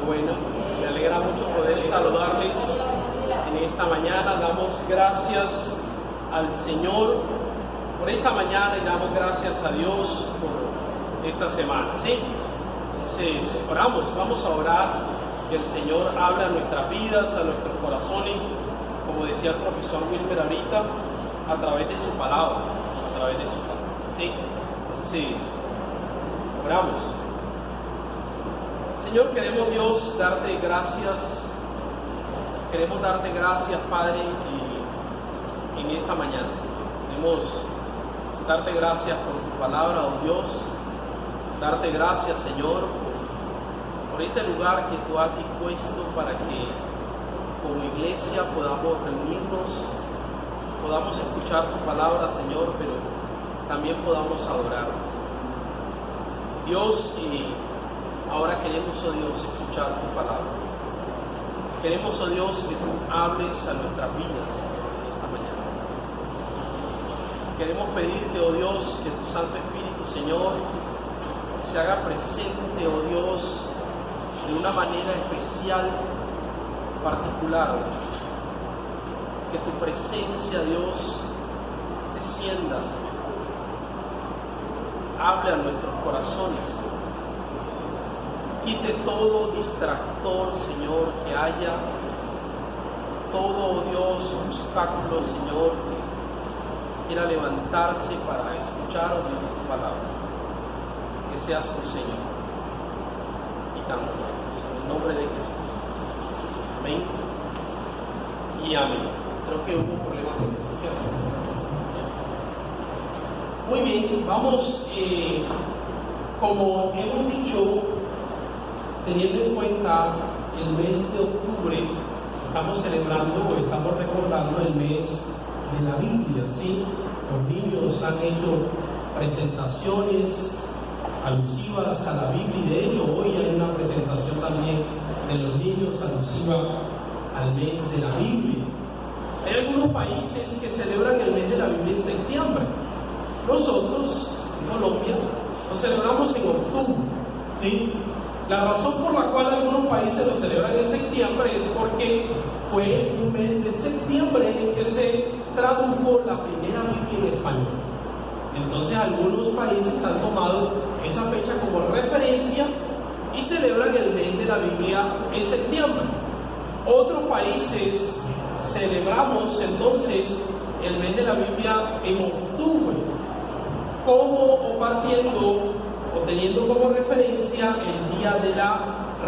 bueno, me alegra mucho poder saludarles en esta mañana. Damos gracias al Señor por esta mañana y damos gracias a Dios por esta semana, ¿sí? Entonces, oramos, vamos a orar, que el Señor habla a nuestras vidas, a nuestros corazones, como decía el profesor Wilmer ahorita, a través de su palabra, ¿sí? Entonces, oramos. Señor, queremos, Dios, darte gracias. Queremos darte gracias, Padre, en esta mañana, Señor. Queremos darte gracias por tu palabra, oh Dios. Darte gracias, Señor, por este lugar que tú has dispuesto para que como iglesia podamos reunirnos, podamos escuchar tu palabra, Señor, pero también podamos adorarla, Señor. Dios, ahora queremos, oh Dios, escuchar tu palabra. Queremos, oh Dios, que tú hables a nuestras vidas, Señor, esta mañana. Queremos pedirte, oh Dios, que tu Santo Espíritu, Señor, se haga presente, oh Dios, de una manera especial, particular, oh Dios. Que tu presencia, Dios, descienda, Señor. Hable a nuestros corazones, Señor. Quite todo distractor, Señor, que haya, todo, oh Dios, obstáculo, Señor, que quiera levantarse para escuchar, oh Dios, tu palabra. Que seas tu Señor, quitándonos, en el nombre de Jesús. Amén y amén. Creo que hubo problemas de conexión. Muy bien, vamos, como hemos dicho, teniendo en cuenta el mes de octubre, estamos celebrando o estamos recordando el mes de la Biblia, ¿sí? Los niños han hecho presentaciones alusivas a la Biblia y de hecho hoy hay una presentación también de los niños alusiva al mes de la Biblia. Hay algunos países que celebran el mes de la Biblia en septiembre. Nosotros, en Colombia, lo celebramos en octubre, ¿sí? La razón por la cual algunos países lo celebran en septiembre es porque fue un mes de septiembre en que se tradujo la primera Biblia en español. Entonces algunos países han tomado esa fecha como referencia y celebran el mes de la Biblia en septiembre. Otros países celebramos entonces el mes de la Biblia en octubre, como o partiendo o teniendo como referencia el día de la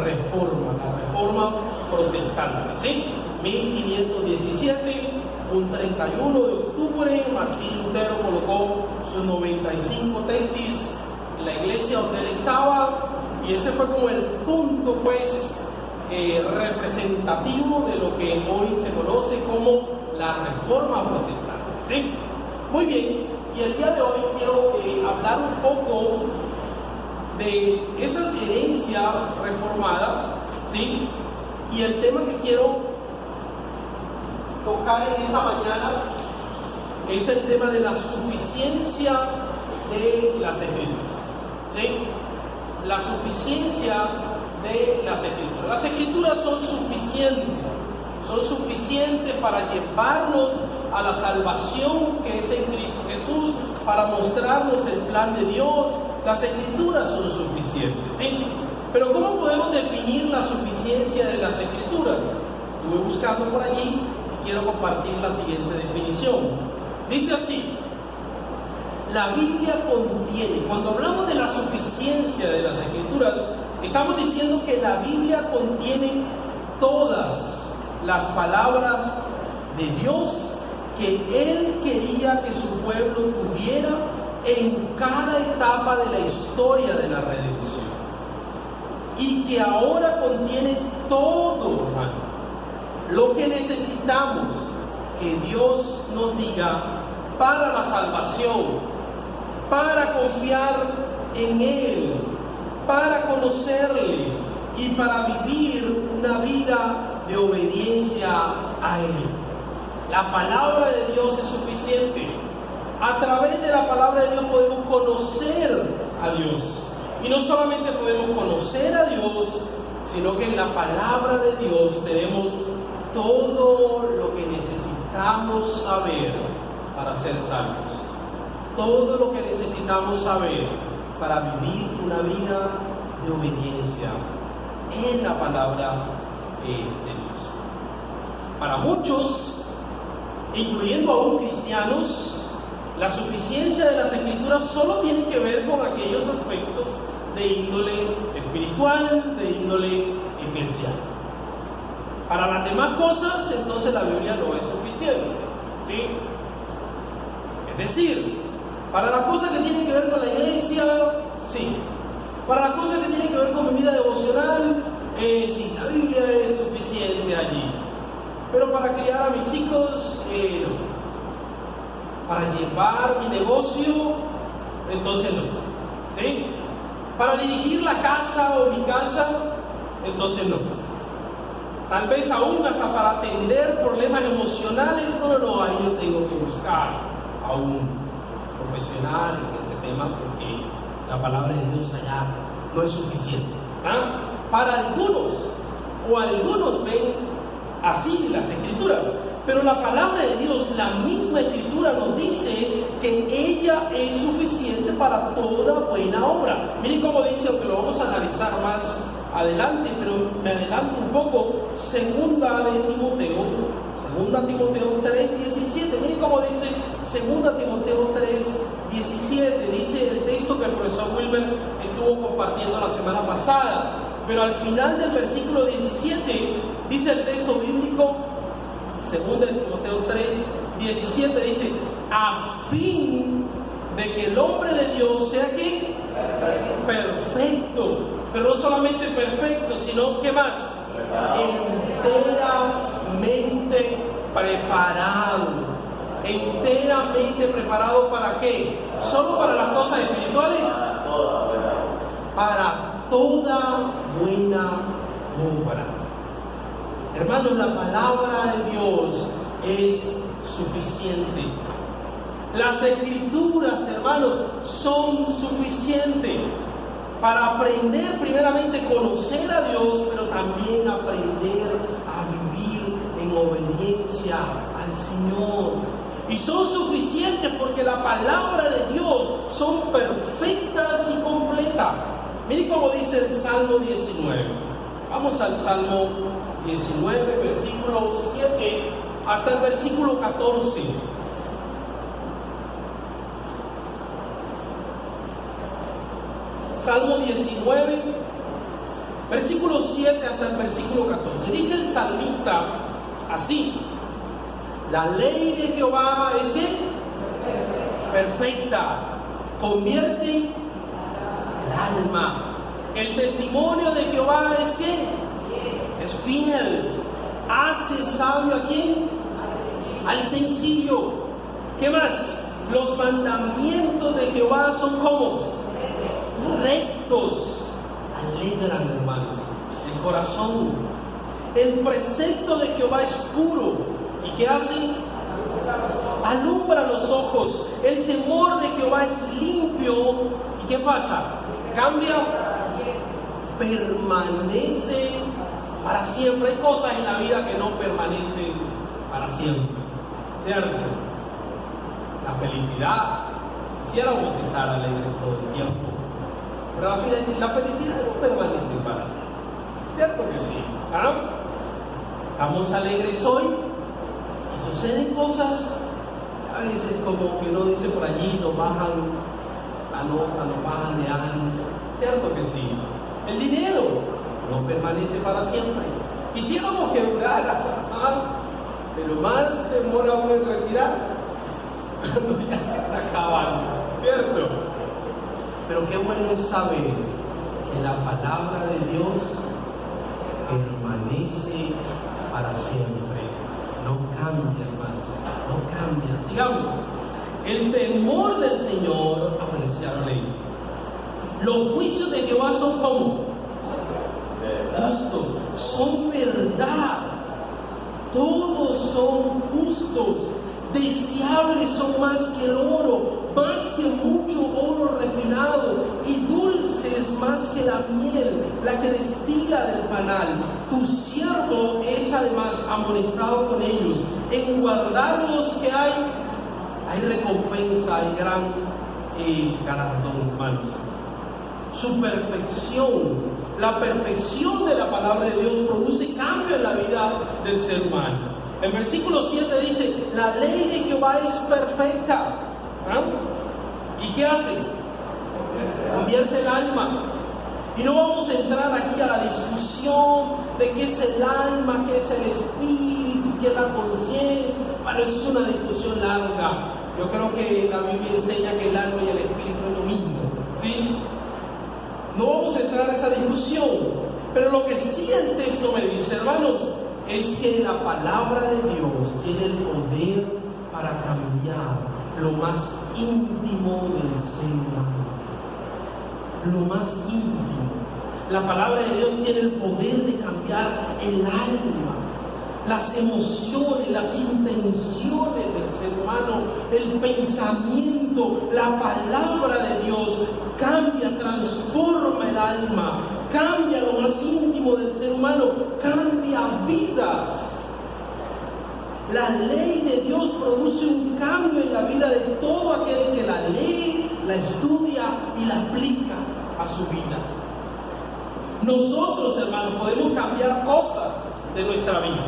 Reforma protestante, ¿sí? 1517, un 31 de octubre, Martín Lutero colocó sus 95 tesis en la iglesia donde él estaba, y ese fue como el punto, pues, representativo de lo que hoy se conoce como la Reforma protestante, ¿sí? Muy bien, y el día de hoy quiero hablar un poco de esa herencia reformada, ¿sí? Y el tema que quiero tocar en esta mañana es el tema de la suficiencia de las Escrituras, ¿sí? La suficiencia de las Escrituras. Las Escrituras son suficientes para llevarnos a la salvación que es en Cristo Jesús, para mostrarnos el plan de Dios. Las Escrituras son suficientes, ¿sí? Pero ¿cómo podemos definir la suficiencia de las Escrituras? Estuve buscando por allí y quiero compartir la siguiente definición. Dice así: la Biblia contiene, cuando hablamos de la suficiencia de las Escrituras, estamos diciendo que la Biblia contiene todas las palabras de Dios que Él quería que su pueblo tuviera en cada etapa de la historia de la redención, y que ahora contiene todo, hermano, lo que necesitamos que Dios nos diga para la salvación, para confiar en Él, para conocerle y para vivir una vida de obediencia a Él. La palabra de Dios es suficiente. A través de la palabra de Dios podemos conocer a Dios. Y no solamente podemos conocer a Dios, sino que en la palabra de Dios tenemos todo lo que necesitamos saber para ser salvos. Todo lo que necesitamos saber para vivir una vida de obediencia en la palabra de Dios. Para muchos, incluyendo aún cristianos, la suficiencia de las Escrituras solo tiene que ver con aquellos aspectos de índole espiritual, de índole eclesial. Para las demás cosas, entonces la Biblia no es suficiente, ¿sí? Es decir, para las cosas que tienen que ver con la iglesia, sí. Para las cosas que tienen que ver con mi vida devocional, sí, la Biblia es suficiente allí. Pero para criar a mis hijos, no. Para llevar mi negocio, entonces no. ¿Sí? Para dirigir la casa o mi casa, entonces no. Tal vez aún hasta para atender problemas emocionales, no, ahí yo tengo que buscar a un profesional en ese tema porque la palabra de Dios allá no es suficiente. ¿Ah? Para algunos ven así las Escrituras, pero la palabra de Dios, la misma Escritura nos dice que ella es suficiente para toda buena obra. Miren cómo dice, aunque lo vamos a analizar más adelante, pero me adelanto un poco, segunda Timoteo 3:17. Miren cómo dice segunda Timoteo 3:17. Dice el texto que el profesor Wilmer estuvo compartiendo la semana pasada, pero al final del versículo 17 dice el texto bíblico, segunda Timoteo 3:17, dice: a fin de que el hombre de Dios sea ¿qué? Perfecto. Pero no solamente perfecto, sino ¿qué más? Enteramente preparado. Enteramente preparado ¿para qué? ¿Solo para las cosas espirituales? Para toda buena obra. Hermanos, la palabra de Dios es suficiente. Las Escrituras, hermanos, son suficientes para aprender, primeramente, conocer a Dios, pero también aprender a vivir en obediencia al Señor. Y son suficientes porque la palabra de Dios son perfectas y completas. Miren cómo dice el Salmo 19. Vamos al Salmo 19, versículo 7 hasta el versículo 14. Salmo 19, versículo 7 hasta el versículo 14. Dice el salmista así: la ley de Jehová es ¿qué? Perfecta, convierte el alma. El testimonio de Jehová es ¿qué? Es fiel. Hace sabio ¿a quién? Al sencillo. ¿Qué más? Los mandamientos de Jehová son como rectos, alegran, hermanos, el corazón. El precepto de Jehová es puro. ¿Y qué hace? Alumbra los ojos. El temor de Jehová es limpio. ¿Y qué pasa? Cambia, permanece para siempre. Hay cosas en la vida que no permanecen para siempre, ¿cierto? La felicidad, quisiéramos estar alegres todo el tiempo, pero la felicidad no permanece para siempre, ¿cierto que sí? ¿Ah? Estamos alegres hoy y suceden cosas a veces como que uno dice por allí, nos bajan la nota, nos bajan de ánimo, ¿cierto que sí? El dinero no permanece para siempre. Quisiéramos que durara, pero más demora uno en retirar, cuando ya se está acabando, ¿cierto? Pero qué bueno es saber que la palabra de Dios permanece para siempre. No cambia, hermanos, no cambia. Sigamos. El temor del Señor, ya lo leí. Los juicios de Jehová son como justos, son verdad. Todos son justos. Deseables son más que el oro, más que mucho oro refinado, y dulces más que la miel, la que destila del panal. Tu siervo es además amonestado con ellos. En guardarlos que hay recompensa, hay gran galardón, hermanos. Su perfección, la perfección de la palabra de Dios produce cambio en la vida del ser humano. El versículo 7 dice: la ley de Jehová es perfecta. ¿Y qué hace? Convierte el alma. Y no vamos a entrar aquí a la discusión de qué es el alma, qué es el espíritu, qué es la conciencia. Bueno, eso es una discusión larga. Yo creo que la Biblia enseña que el alma y el espíritu es lo mismo, ¿sí? No vamos a entrar a esa discusión, pero lo que sí el texto me dice, hermanos, es que la palabra de Dios tiene el poder para cambiar lo más íntimo del ser humano. Lo más íntimo. La palabra de Dios tiene el poder de cambiar el alma, las emociones, las intenciones del ser humano, el pensamiento. La palabra de Dios cambia, transforma el alma, cambia lo más íntimo del ser humano, cambia vidas. La ley de Dios produce un cambio en la vida de todo aquel que la lee, la estudia y la aplica a su vida. Nosotros, hermanos, podemos cambiar cosas de nuestra vida.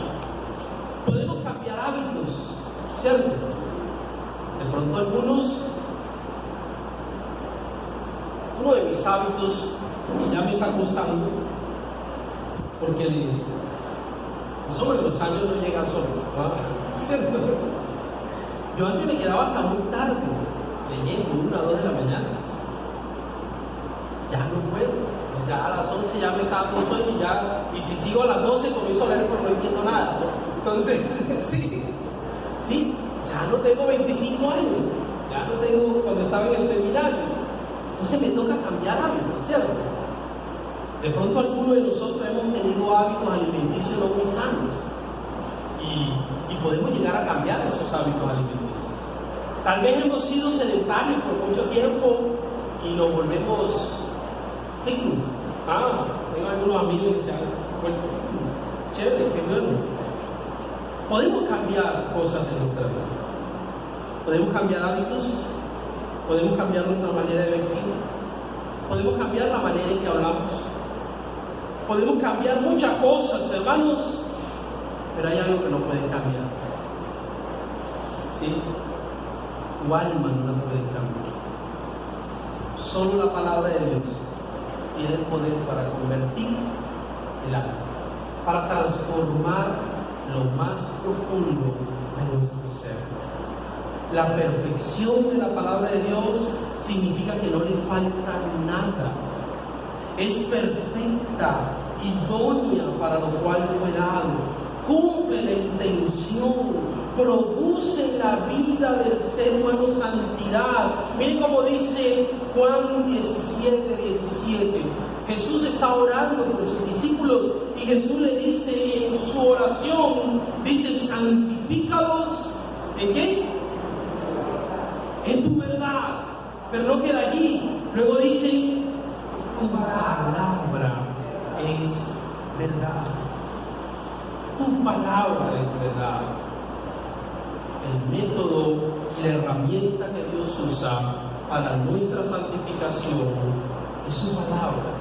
Podemos cambiar hábitos, ¿cierto? De pronto uno de mis hábitos, y ya me está costando, porque sobre los años no llegan solos, ¿no? ¿Cierto? Yo antes me quedaba hasta muy tarde, leyendo 1 o 2 de la mañana. Ya no puedo. Ya a las 11 ya me estaba con sueño y si sigo a las 12 comienzo a leer pero no entiendo nada, ¿no? Entonces, sí, ya no tengo 25 años, ya no tengo cuando estaba en el seminario. Entonces me toca cambiar hábitos, ¿cierto? De pronto algunos de nosotros hemos tenido hábitos alimenticios no muy sanos y podemos llegar a cambiar esos hábitos alimenticios. Tal vez hemos sido sedentarios por mucho tiempo y nos volvemos fitness. Tengo algunos amigos que se han vuelto fitness. Chévere, qué bueno. Podemos cambiar cosas de nuestra vida. Podemos cambiar hábitos. Podemos cambiar nuestra manera de vestir. Podemos cambiar la manera en que hablamos. Podemos cambiar muchas cosas, hermanos. Pero hay algo que no puede cambiar. ¿Sí? Tu alma no la puede cambiar. Solo la palabra de Dios tiene el poder para convertir el alma, para transformar lo más profundo de nuestro ser. La perfección de la palabra de Dios significa que no le falta nada. Es perfecta, idónea para lo cual fue dado. Cumple la intención, produce en la vida del ser humano santidad. Miren cómo dice Juan 17:17. Jesús está orando por sus discípulos y Jesús le dice en su oración, dice: santifícalos. ¿En qué? En tu verdad. Pero no queda allí. Luego dice: tu palabra es verdad. Tu palabra es verdad. El método y la herramienta que Dios usa para nuestra santificación es su palabra.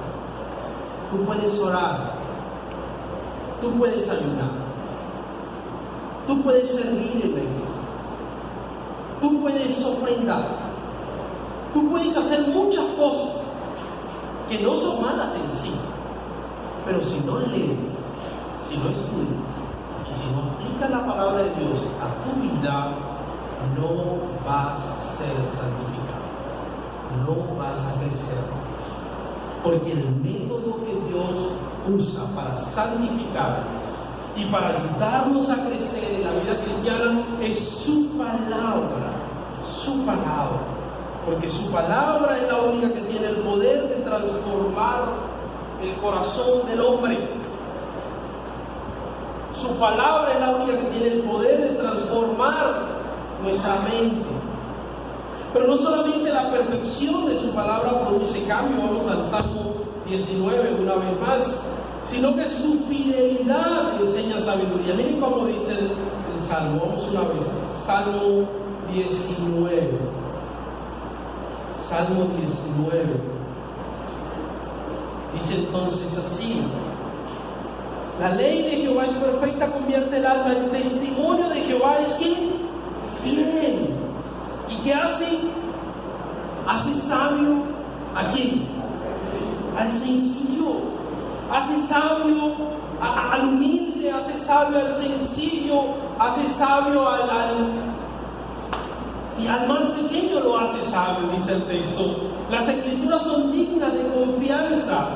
Tú puedes orar, tú puedes ayunar, tú puedes servir en la iglesia, tú puedes ofrendar, tú puedes hacer muchas cosas que no son malas en sí, pero si no lees, si no estudias y si no aplicas la palabra de Dios a tu vida, no vas a ser santificado, no vas a crecer, porque el método que Dios usa para santificarnos y para ayudarnos a crecer en la vida cristiana es su palabra, porque su palabra es la única que tiene el poder de transformar el corazón del hombre. Su palabra es la única que tiene el poder de transformar nuestra mente. Pero no solamente la perfección de su palabra produce cambio. Vamos al Salmo 19, una vez más, sino que su fidelidad enseña sabiduría. Miren cómo dice el Salmo, vamos una vez, Salmo 19. Salmo 19. Dice entonces así: la ley de Jehová es perfecta, convierte el alma. El testimonio de Jehová es ¿quién? Fiel. ¿Y qué hace? Hace sabio ¿a quién? Al sencillo. Hace sabio al humilde, hace sabio al sencillo, hace sabio al más pequeño lo hace sabio, dice el texto. Las escrituras son dignas de confianza.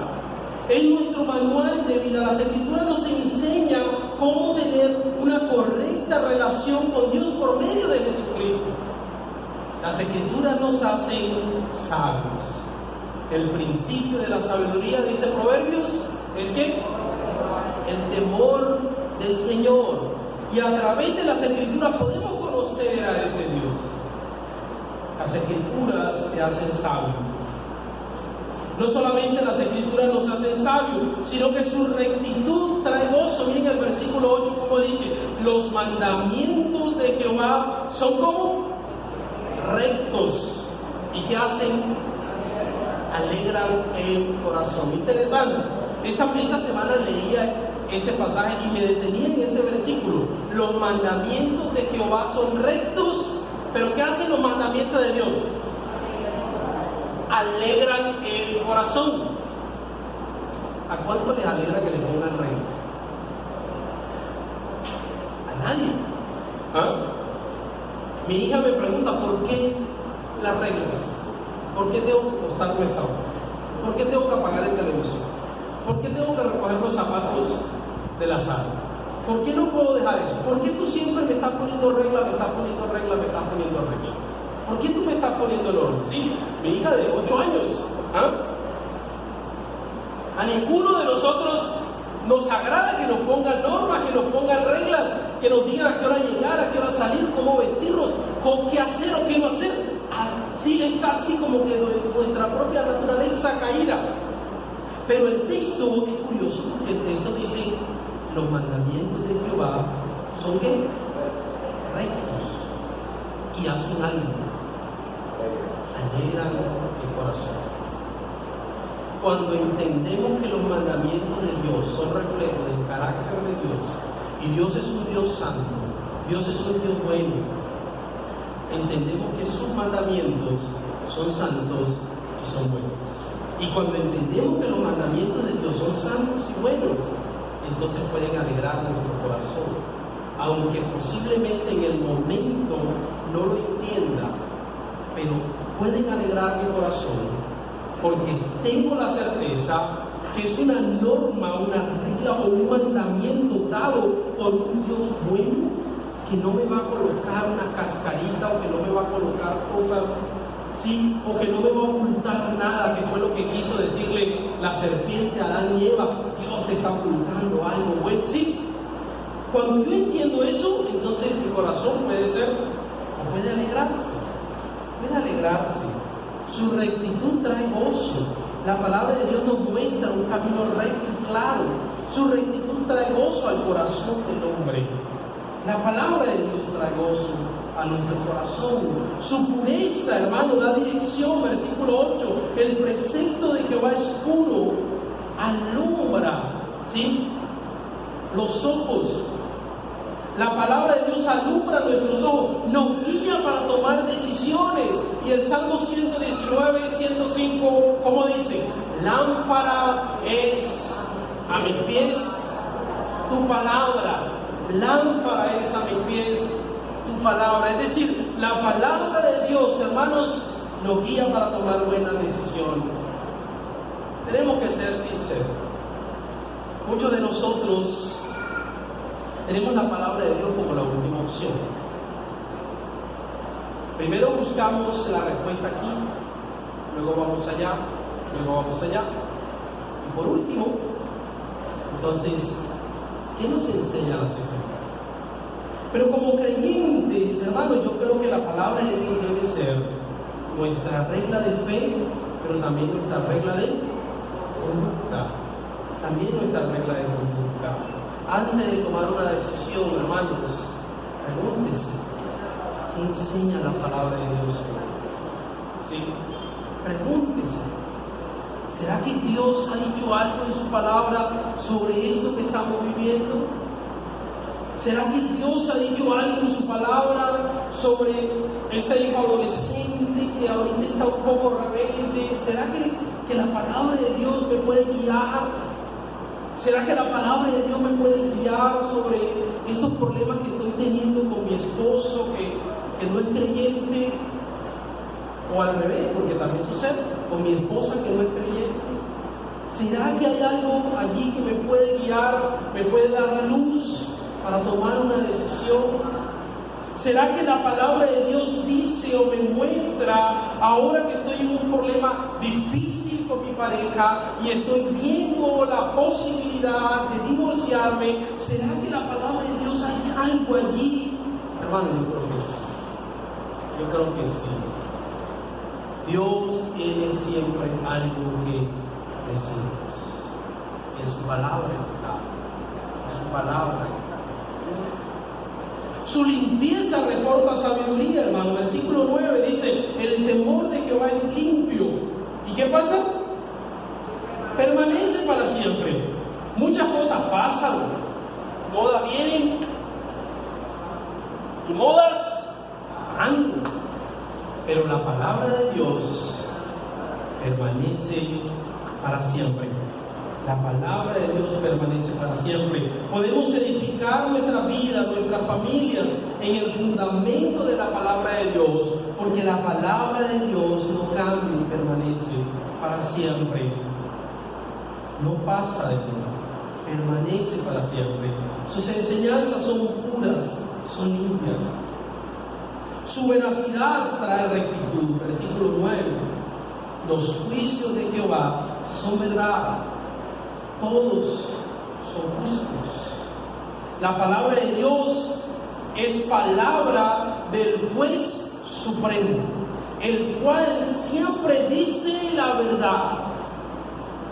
Es nuestro manual de vida. Las escrituras nos enseñan cómo tener una correcta relación con Dios por medio de Jesucristo. Las escrituras nos hacen sabios. El principio de la sabiduría, dice Proverbios, es que el temor del Señor. Y a través de las escrituras podemos conocer a ese Dios. Las escrituras te hacen sabio. No solamente las escrituras nos hacen sabios, sino que su rectitud trae gozo. Miren el versículo 8 como dice: los mandamientos de Jehová son como rectos. ¿Y qué hacen? Alegran el corazón. Interesante. Esta semana leía ese pasaje y me detenía en ese versículo. Los mandamientos de Jehová son rectos, pero ¿qué hacen los mandamientos de Dios? Alegran el corazón. ¿A cuánto les alegra que le pongan recto? A nadie. ¿Ah? Mi hija me pregunta: ¿por qué las reglas? ¿Por qué tengo que acostarme sábado? ¿Por qué tengo que apagar el televisor? ¿Por qué tengo que recoger los zapatos de la sala? ¿Por qué no puedo dejar eso? ¿Por qué tú siempre me estás poniendo reglas, me estás poniendo reglas, me estás poniendo reglas? ¿Por qué tú me estás poniendo el orden? Sí, mi hija de 8 años. ¿Ah? A ninguno de nosotros nos agrada que nos pongan normas, que nos pongan reglas, que nos digan a qué hora llegar, a qué hora salir, cómo vestirnos, con qué hacer o qué no hacer. Sí, es casi como que nuestra propia naturaleza caída. Pero el texto es curioso, porque el texto dice: los mandamientos de Jehová son ¿qué? Rectos y hacen algo, alegran el corazón. Cuando entendemos que los mandamientos de Dios son reflejos del carácter de Dios, y Dios es un Dios santo, Dios es un Dios bueno, entendemos que sus mandamientos son santos y son buenos. Y cuando entendemos que los mandamientos de Dios son santos y buenos, entonces pueden alegrar nuestro corazón. Aunque posiblemente en el momento no lo entienda, pero pueden alegrar mi corazón, porque tengo la certeza que es una norma, una regla o un mandamiento dado por un Dios bueno, que no me va a colocar una cascarita, o que no me va a colocar cosas, sí, o que no me va a ocultar nada, que fue lo que quiso decirle la serpiente a Adán y Eva. Dios te está ocultando algo bueno, sí. Cuando yo entiendo eso, entonces mi corazón puede alegrarse, Su rectitud trae gozo. La palabra de Dios nos muestra un camino recto y claro. Su rectitud trae gozo al corazón del hombre. La palabra de Dios trae gozo a nuestro corazón. Su pureza, hermano, da dirección. Versículo 8: el precepto de Jehová es puro, alumbra, ¿sí?, los ojos. La palabra de Dios alumbra nuestros ojos, nos guía para tomar decisiones. Y el Salmo 119, 105, ¿cómo dice? Lámpara es a mis pies tu palabra. Lámpara es a mis pies tu palabra. Es decir, la palabra de Dios, hermanos, nos guía para tomar buenas decisiones. Tenemos que ser sinceros. Muchos de nosotros tenemos la palabra de Dios como la última opción. Primero buscamos la respuesta aquí, luego vamos allá, y por último, entonces, ¿qué nos enseña la Escritura? Pero como creyentes, hermanos, yo creo que la palabra de Dios debe ser nuestra regla de fe, pero también nuestra regla de conducta, también nuestra regla de conducta. Antes de tomar una decisión, hermanos, pregúntese, ¿qué enseña la palabra de Dios? ¿Sí? Pregúntese, ¿será que Dios ha dicho algo en su palabra sobre esto que estamos viviendo? ¿Será que Dios ha dicho algo en su palabra sobre este hijo adolescente que ahorita está un poco rebelde? ¿Será que la palabra de Dios me puede guiar? ¿Será que la palabra de Dios me puede guiar sobre estos problemas que estoy teniendo con mi esposo que no es creyente? O al revés, porque también sucede, con mi esposa que no es creyente. ¿Será que hay algo allí que me puede guiar, me puede dar luz para tomar una decisión? ¿Será que la palabra de Dios dice o me muestra, ahora que estoy en un problema difícil con mi pareja y estoy viendo la posibilidad de divorciarme, será que la palabra de Dios hay algo allí? Hermano, yo creo que sí. Yo creo que sí. Dios tiene siempre algo que decirnos. En su palabra está. En su palabra está. Su limpieza reporta sabiduría, hermano. Versículo 9 dice: el temor de Jehová es limpio. ¿Y qué pasa? Permanece para siempre. Muchas cosas pasan. Modas vienen y modas van. Pero la palabra de Dios permanece para siempre. La palabra de Dios permanece para siempre. Podemos edificar nuestra vida, nuestras familias en el fundamento de la palabra de Dios, porque la palabra de Dios no cambia y permanece para siempre. No pasa de moda, permanece para siempre. Sus enseñanzas son puras, son limpias. Su veracidad trae rectitud. Versículo 9. Los juicios de Jehová son verdad. Todos son justos. La palabra de Dios es palabra del juez supremo, el cual siempre dice la verdad.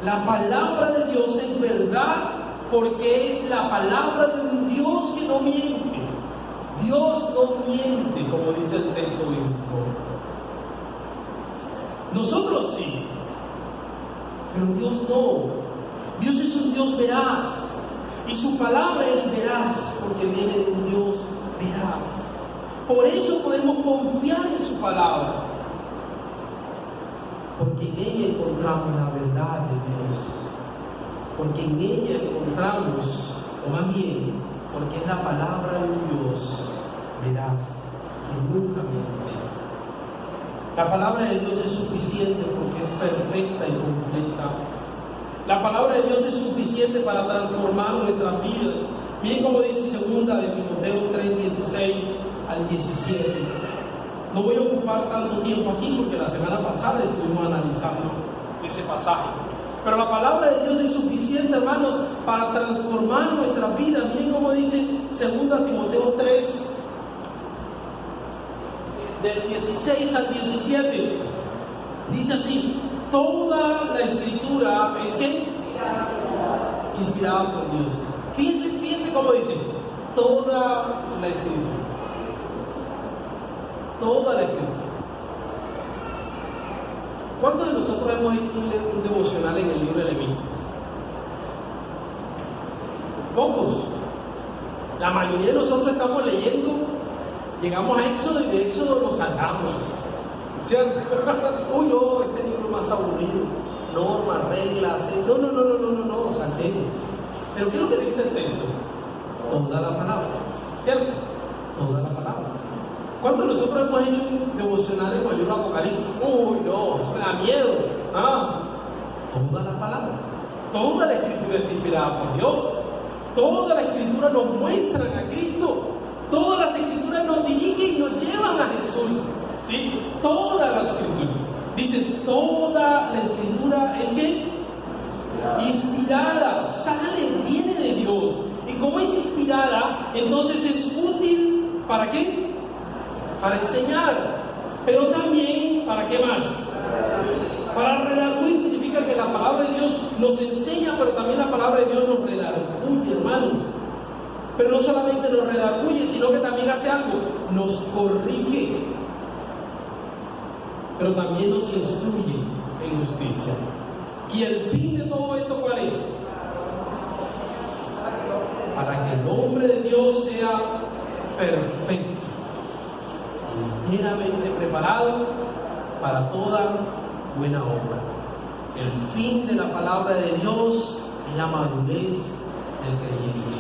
La palabra de Dios es verdad porque es la palabra de un Dios que no miente. Dios no miente, como dice el texto bíblico. Nosotros sí, pero Dios no. Dios es un Dios veraz, y su palabra es veraz porque viene de un Dios veraz. Por eso podemos confiar en su palabra, porque en ella encontramos la verdad de Dios, porque en ella encontramos, o más bien, porque es la palabra de un Dios veraz, que nunca miente. La palabra de Dios es suficiente porque es perfecta y completa. La palabra de Dios es suficiente para transformar nuestras vidas. Miren cómo dice 2 de Timoteo 3, 16 al 17. No voy a ocupar tanto tiempo aquí porque la semana pasada estuvimos analizando ese pasaje. Pero la palabra de Dios es suficiente, hermanos, para transformar nuestras vidas. Miren cómo dice 2 Timoteo 3, del 16 al 17. Dice así: toda la escritura es que inspirada por Dios. Fíjense cómo dice: toda la escritura. Toda la escritura. ¿Cuántos de nosotros hemos hecho un devocional en el libro de Levíticos? Pocos. La mayoría de nosotros estamos leyendo, llegamos a Éxodo y de Éxodo nos saltamos. ¿Cierto? Uy, no, este libro es más aburrido. Normas, reglas. No, saltemos. Pero ¿qué es lo que dice el texto? Toda la palabra. ¿Cierto? Toda la palabra. ¿Cuántos de nosotros hemos hecho un devocional en mayor Apocalipsis? Uy, no, eso me da miedo. Toda la palabra. Toda la escritura es inspirada por Dios. Toda la escritura nos muestra a Cristo. Todas las escrituras nos dirigen y nos llevan a Jesús. ¿Sí? Toda la escritura. Dice, toda la escritura es que inspirada, sale, viene de Dios. Y como es inspirada, entonces es útil, ¿para qué? Para enseñar, pero también, ¿para qué más? Para redarguir. Significa significa que la palabra de Dios nos enseña, pero también la palabra de Dios nos redarguye, hermanos. Pero no solamente nos redarguye, sino que también hace algo, nos corrige, pero también nos instruye en justicia. Y el fin de todo esto, ¿cuál es? Para que el hombre de Dios sea perfecto, enteramente preparado para toda buena obra. El fin de la palabra de Dios es la madurez del creyente.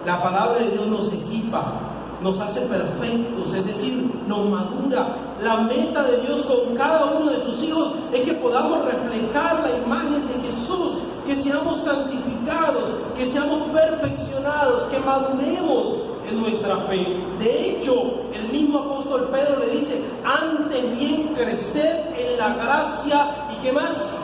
La palabra de Dios nos equipa, nos hace perfectos, es decir, nos madura. La meta de Dios con cada uno de sus hijos es que podamos reflejar la imagen de Jesús, que seamos santificados, que seamos perfeccionados, que maduremos en nuestra fe. De hecho, el mismo apóstol Pedro le dice, antes bien crecer en la gracia y ¿qué más?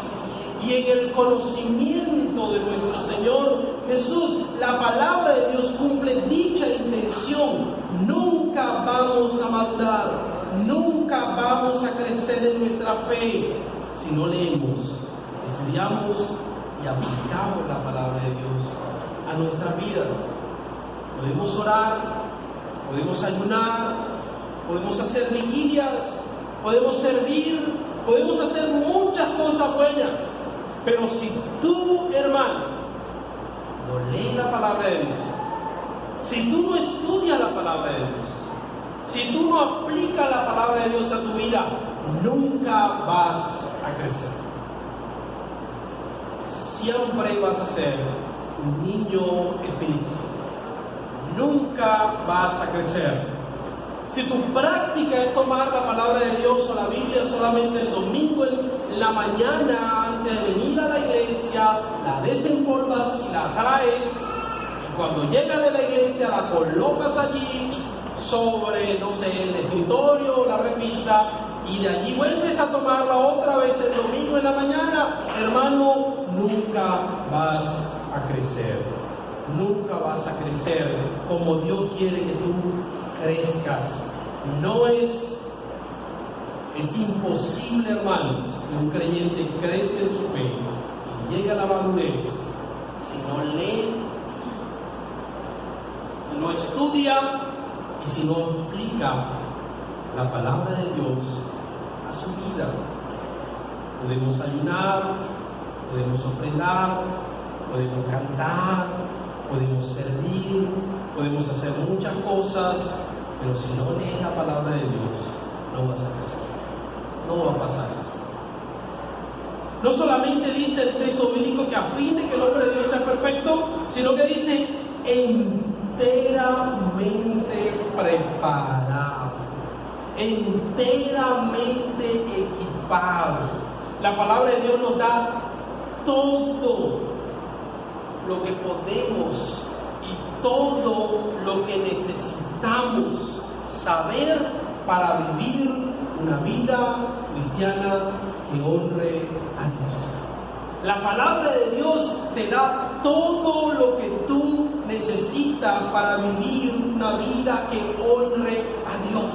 Y en el conocimiento de nuestro Señor Jesús. La palabra de Dios cumple dicha intención. Nunca vamos a madurar, nunca vamos a crecer en nuestra fe si no leemos, estudiamos y aplicamos la palabra de Dios a nuestras vidas. Podemos orar, podemos ayunar, podemos hacer vigilias, podemos servir, podemos hacer muchas cosas buenas. Pero si tú, hermano, no lees la palabra de Dios, si tú no estudias la palabra de Dios, si tú no aplicas la palabra de Dios a tu vida, nunca vas a crecer. Siempre vas a ser un niño espiritual. Nunca vas a crecer. Si tu práctica es tomar la palabra de Dios o la Biblia solamente el domingo en la mañana antes de venir a la iglesia, la desempolvas y la traes, y cuando llega de la iglesia la colocas allí sobre, no sé, el escritorio o la repisa, y de allí vuelves a tomarla otra vez el domingo en la mañana, hermano, nunca vas a crecer. Nunca vas a crecer como Dios quiere que tú crezcas. No es imposible, hermanos, que un creyente crezca en su fe y llegue a la madurez si no lee, si no estudia y si no aplica la palabra de Dios a su vida. Podemos ayunar, podemos ofrendar, podemos cantar, podemos servir, podemos hacer muchas cosas, pero si no lees la palabra de Dios, no vas a crecer. No va a pasar eso. No solamente dice el texto bíblico que a fin de que el hombre de Dios sea perfecto, sino que dice enteramente preparado, enteramente equipado. La palabra de Dios nos da todo lo que podemos y todo lo que necesitamos saber para vivir una vida cristiana que honre a Dios. La palabra de Dios te da todo lo que tú necesitas para vivir una vida que honre a Dios.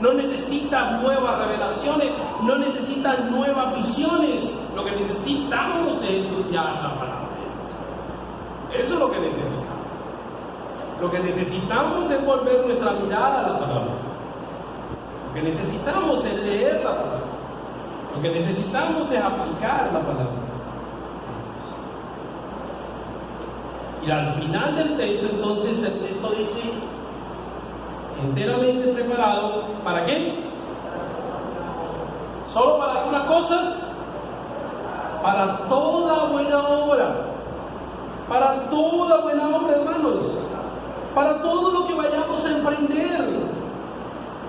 No necesitas nuevas revelaciones, no necesitas nuevas visiones. Lo que necesitamos es estudiar la palabra. Eso es lo que necesitamos. Lo que necesitamos es volver nuestra mirada a la palabra. Lo que necesitamos es leer la palabra. Lo que necesitamos es aplicar la palabra. Y al final del texto, entonces, el texto dice, enteramente preparado, ¿para qué? ¿Solo para algunas cosas? Para toda buena obra. Para toda buena obra, hermanos. Para todo lo que vayamos a emprender.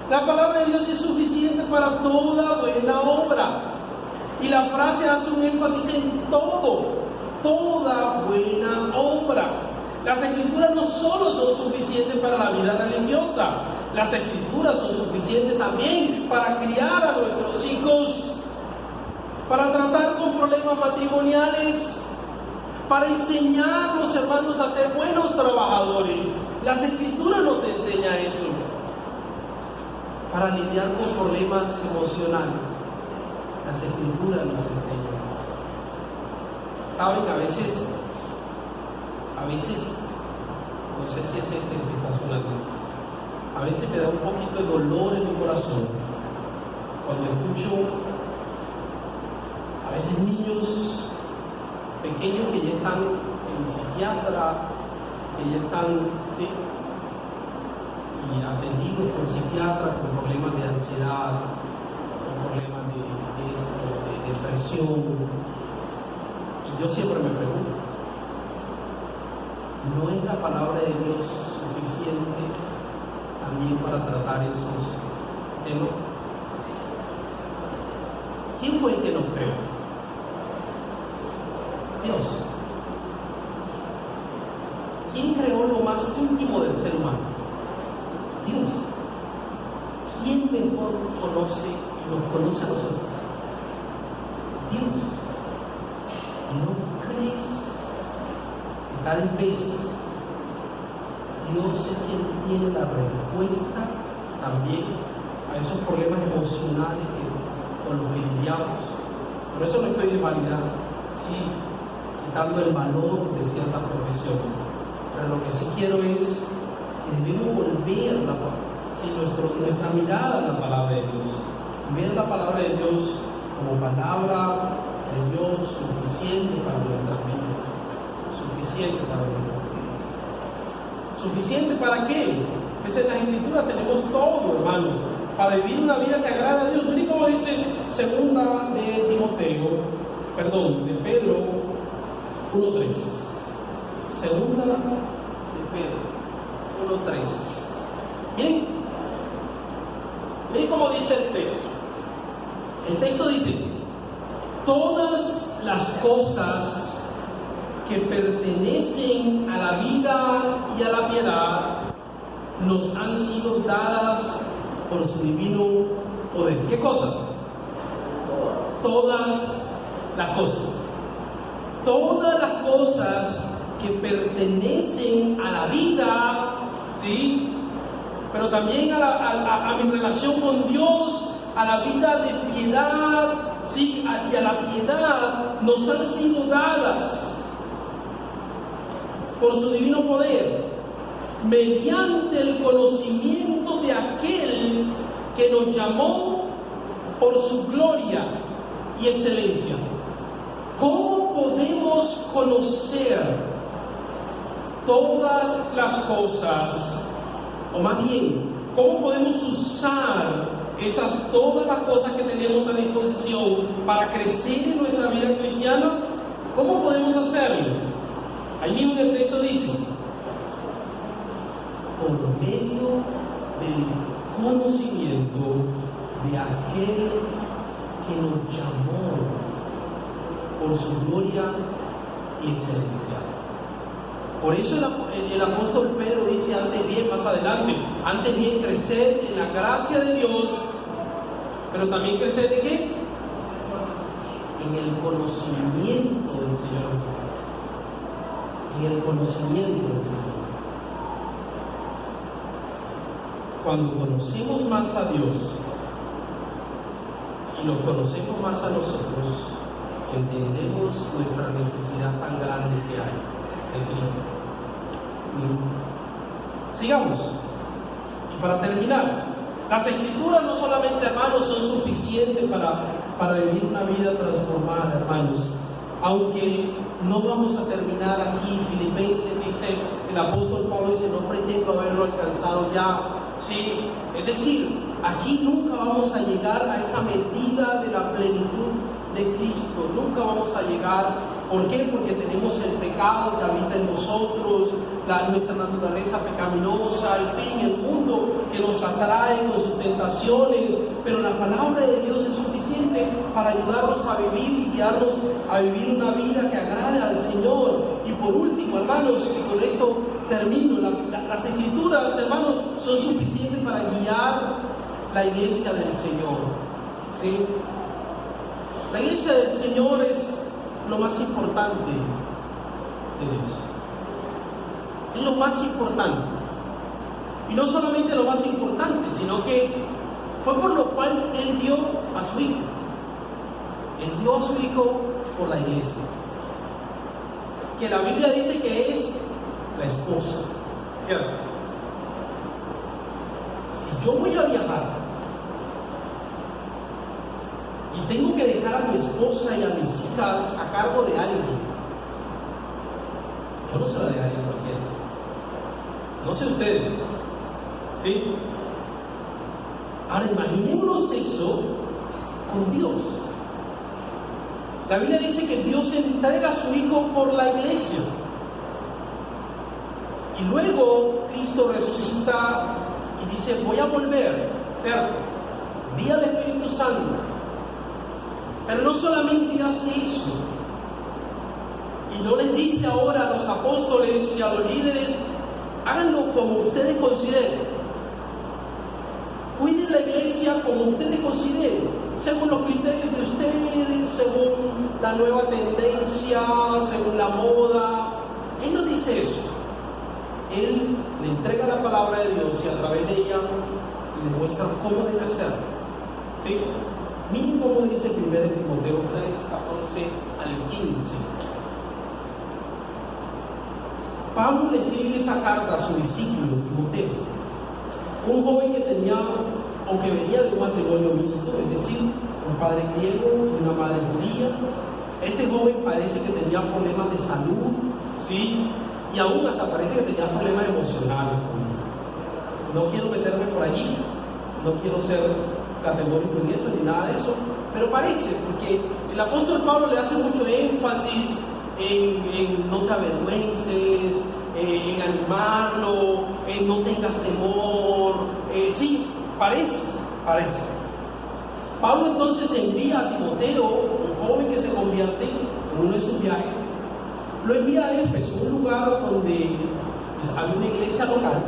La palabra de Dios es suficiente para toda buena obra. Y la frase hace un énfasis en todo. Toda buena obra. Las escrituras no solo son suficientes para la vida religiosa. Las escrituras son suficientes también para criar a nuestros hijos, para tratar con problemas matrimoniales, para enseñar a los hermanos a ser buenos trabajadores. Las escrituras nos enseñan eso. Para lidiar con problemas emocionales. Las escrituras nos enseñan eso. saben, a veces, no sé si es el que está sonando, a veces me da un poquito de dolor en mi corazón cuando escucho a veces niños pequeños que ya están en psiquiatra, que ya están, ¿sí?, y atendidos por psiquiatras con problemas de ansiedad, con problemas de depresión. Y yo siempre me pregunto, ¿no es la palabra de Dios suficiente también para tratar esos temas? ¿Quién fue el que nos creó? Dios. ¿Quién creó lo más íntimo del ser humano? Dios. ¿Quién mejor conoce y nos conoce a nosotros? Dios. ¿Y no crees que tal vez Dios es quien tiene la respuesta también a esos problemas emocionales con los que lidiamos? Por eso no estoy desvalidando, sí, quitando el valor de ciertas profesiones, pero lo que sí quiero es que debemos volver nuestra mirada a la palabra de Dios, ver la palabra de Dios como palabra de Dios suficiente para nuestras vidas. Suficiente para nuestras vidas. ¿Suficiente para qué? Pues en las Escrituras tenemos todo, hermanos, para vivir una vida que agrada a Dios. Miren cómo dice segunda de Pedro 1:3. Segunda de Pedro 1:3. Miren cómo dice el texto. El texto dice: todas las cosas que pertenecen a la vida y a la piedad nos han sido dadas por su divino poder. ¿Qué cosas? Todas las cosas. Todas las cosas que pertenecen a la vida, ¿sí?, pero también a mi relación con Dios, a la vida de piedad, ¿sí?, y a la piedad nos han sido dadas por su divino poder, mediante el conocimiento de aquel que nos llamó por su gloria y excelencia. ¿Cómo podemos conocer todas las cosas? O más bien, ¿cómo podemos usar todas las cosas que tenemos a disposición para crecer en nuestra vida cristiana? ¿Cómo podemos hacerlo? Ahí mismo en el texto dice: por medio del conocimiento de aquel que nos llamó por su gloria y excelencia. Por eso el apóstol Pedro dice antes bien, más adelante, antes bien crecer en la gracia de Dios, pero también crecer ¿de qué? En el conocimiento del Señor. En el conocimiento del Señor. Cuando conocemos más a Dios y nos conocemos más a nosotros, entendemos nuestra necesidad tan grande que hay de Cristo. Sigamos. Y para terminar, las Escrituras no solamente, hermanos, son suficientes para vivir una vida transformada, hermanos. Aunque no vamos a terminar aquí. Filipenses dice, el apóstol Pablo dice: no pretendo haberlo alcanzado ya. Sí, es decir, aquí nunca vamos a llegar a esa medida de la plenitud de Cristo. Nunca vamos a llegar. ¿Por qué? Porque tenemos el pecado que habita en nosotros, nuestra naturaleza pecaminosa, en fin, el mundo que nos atrae con sus tentaciones. Pero la palabra de Dios es suficiente para ayudarnos a vivir y guiarnos a vivir una vida que agrade al Señor. Y por último, hermanos, y con esto termino, las Escrituras, hermanos, son suficientes para guiar la iglesia del Señor. ¿Sí? La iglesia del Señor es lo más importante de Dios. Es lo más importante. Y no solamente lo más importante, sino que fue por lo cual Él dio a su Hijo. Él dio a su Hijo por la iglesia. que la Biblia dice que es la esposa, ¿cierto? Si yo voy a viajar y tengo que dejar a mi esposa y a mis hijas a cargo de alguien, yo no se la dejaría a cualquiera. No sé ustedes, ¿sí? Ahora imaginémonos eso con Dios. La Biblia dice que Dios entrega a su Hijo por la iglesia. Y luego Cristo resucita y dice, voy a volver, ¿cierto? Vía del Espíritu Santo. Pero no solamente hace eso. Y no les dice ahora a los apóstoles y a los líderes, háganlo como ustedes consideren. Cuiden la iglesia como ustedes consideren, según los criterios de ustedes, según la nueva tendencia, según la moda. Él no dice eso. Él le entrega la palabra de Dios y a través de ella le muestra cómo debe hacerlo. ¿Sí? Miren cómo dice 1 Timoteo 3, 14 al 15. Pablo le escribe esa carta a su discípulo Timoteo, un joven que tenía o que venía de un matrimonio mixto, es decir, un padre griego y una madre judía. Este joven parece que tenía problemas de salud, ¿sí? Y aún hasta parece que tenía problemas emocionales también. No quiero meterme por allí, no quiero ser categórico en eso ni nada de eso, pero parece, porque el apóstol Pablo le hace mucho énfasis en no te avergüences, en animarlo, en no tengas temor. Sí, parece. Pablo entonces envía a Timoteo, un joven que se convierte en uno de sus viajes, lo envía a Éfeso, un lugar donde había una iglesia local,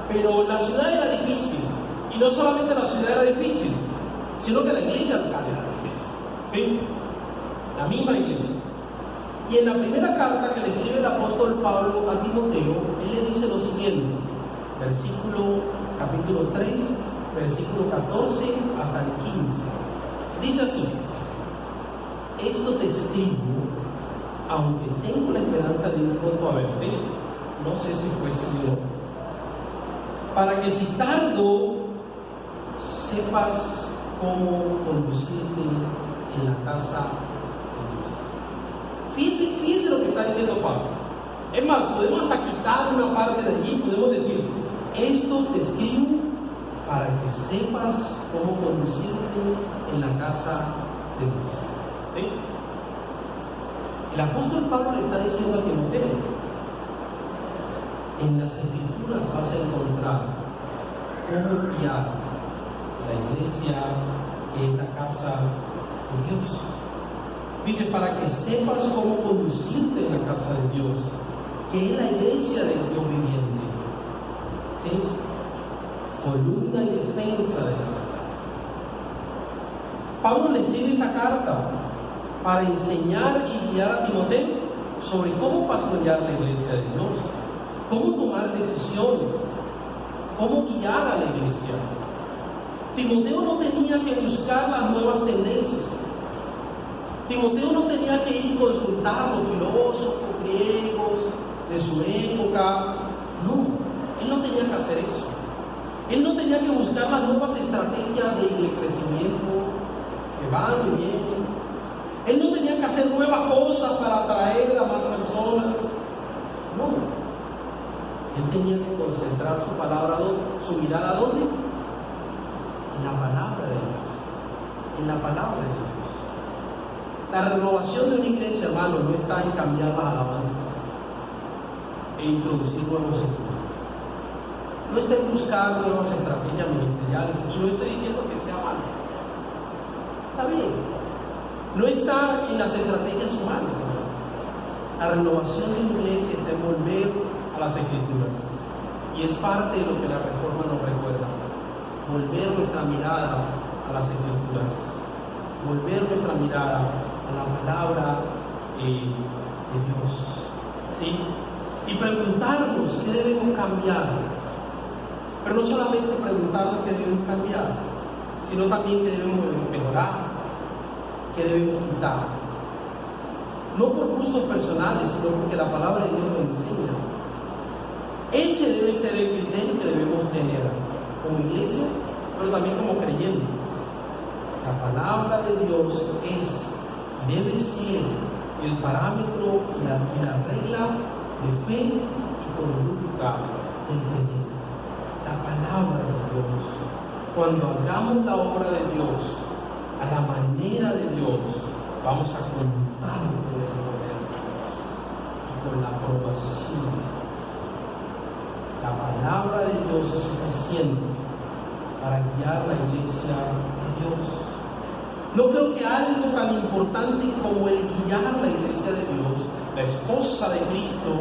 pero la ciudad era difícil. Y no solamente la ciudad era difícil, sino que la iglesia local era difícil, ¿sí? La misma iglesia. Y en la primera carta que le escribe el apóstol Pablo a Timoteo, él le dice lo siguiente, capítulo 3, versículo 14 hasta el 15. Dice así: esto te escribo, aunque tengo la esperanza de ir pronto a verte, no sé si fue así o no, para que si tardo, sepas cómo conducirte en la casa de Dios. Fíjense lo que está diciendo Pablo. Es más, podemos hasta quitar una parte de allí, podemos decir, esto te escribo para que sepas cómo conducirte en la casa de Dios. ¿Sí? El apóstol Pablo le está diciendo a Timoteo, en las escrituras vas a encontrar cómo guiar la iglesia que es la casa de Dios. Dice, para que sepas cómo conducirte en la casa de Dios, que es la iglesia del Dios viviente. ¿Sí? Columna y defensa de la verdad. Pablo le escribe esta carta para enseñar y guiar a Timoteo sobre cómo pastorear la iglesia de Dios, cómo tomar decisiones, cómo guiar a la iglesia. Timoteo no tenía que buscar las nuevas tendencias. Timoteo no tenía que ir a consultar a los filósofos griegos de su época. No, él no tenía que hacer eso. Él no tenía que buscar las nuevas estrategias de crecimiento que van y vienen. Él no tenía que hacer nuevas cosas para atraer a más personas. No. Él tenía que concentrar su palabra, su mirada, ¿dónde? En la palabra de Dios. En la palabra de Dios. La renovación de una iglesia, hermano, no está en cambiar las alabanzas e introducir nuevos equipos. No está en buscar nuevas estrategias ministeriales. Y no estoy diciendo que sea malo. Está bien. No está en las estrategias humanas, hermano. La renovación de una iglesia está en volver a las escrituras. Y es parte de lo que la reforma nos recuerda. Volver nuestra mirada a las escrituras. Volver nuestra mirada a la palabra de Dios. ¿Sí? Y preguntarnos qué debemos cambiar. Pero no solamente preguntarnos qué debemos cambiar, sino también qué debemos mejorar, qué debemos quitar. no por gustos personales, sino porque la palabra de Dios lo enseña. Ese debe ser el criterio que debemos tener como iglesia, pero también como creyentes. La palabra de Dios debe ser el parámetro y la regla de fe y conducta del creyente. La palabra de Dios. Cuando hagamos la obra de Dios a la manera de Dios, vamos a contar con el poder y con la aprobación. La palabra de Dios es suficiente para guiar la iglesia de Dios. No creo que algo tan importante como el guiar la iglesia de Dios, la esposa de Cristo,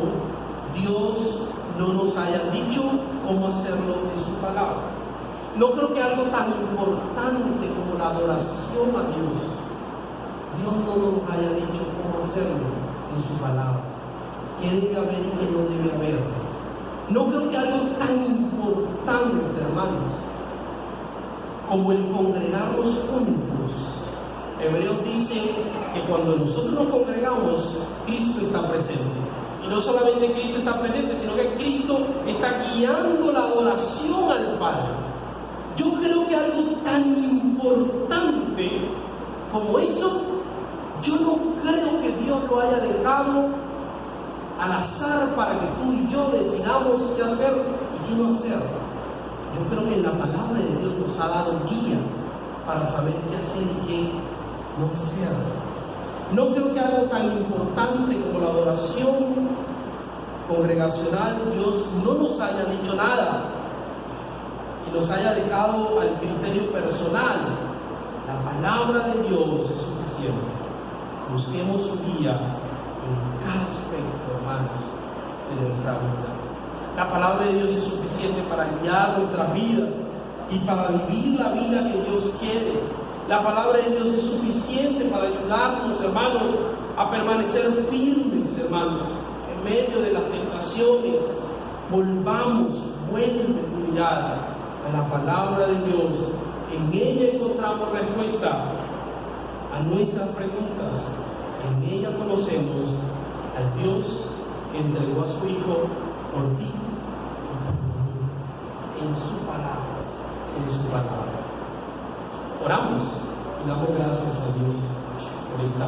Dios no nos haya dicho cómo hacerlo en su palabra. No creo que algo tan importante como la adoración a Dios no nos haya dicho cómo hacerlo en su palabra. ¿Qué debe haber y qué no debe haber? No creo que algo tan importante, hermanos, como el congregarnos juntos. Hebreos dice que cuando nosotros nos congregamos, Cristo está presente. Y no solamente Cristo está presente, sino que Cristo está guiando la adoración al Padre. Yo creo que algo tan importante como eso, yo no creo que Dios lo haya dejado al azar para que tú y yo decidamos qué hacer y qué no hacer. Yo creo que en la palabra de Dios nos ha dado guía para saber qué hacer y qué no hacer. No creo que algo tan importante como la adoración congregacional, Dios no nos haya dicho nada y nos haya dejado al criterio personal. La palabra de Dios es suficiente. Busquemos su guía en cada aspecto, hermanos, de nuestra vida. La palabra de Dios es suficiente para guiar nuestras vidas y para vivir la vida que Dios quiere. La palabra de Dios es suficiente para ayudarnos, hermanos, a permanecer firmes, hermanos, en medio de las tentaciones. Vuelve tu mirada a la palabra de Dios. En ella encontramos respuesta a nuestras preguntas. En ella conocemos al Dios que entregó a su Hijo por ti y por mí, en su palabra. Oramos y damos gracias a Dios por esta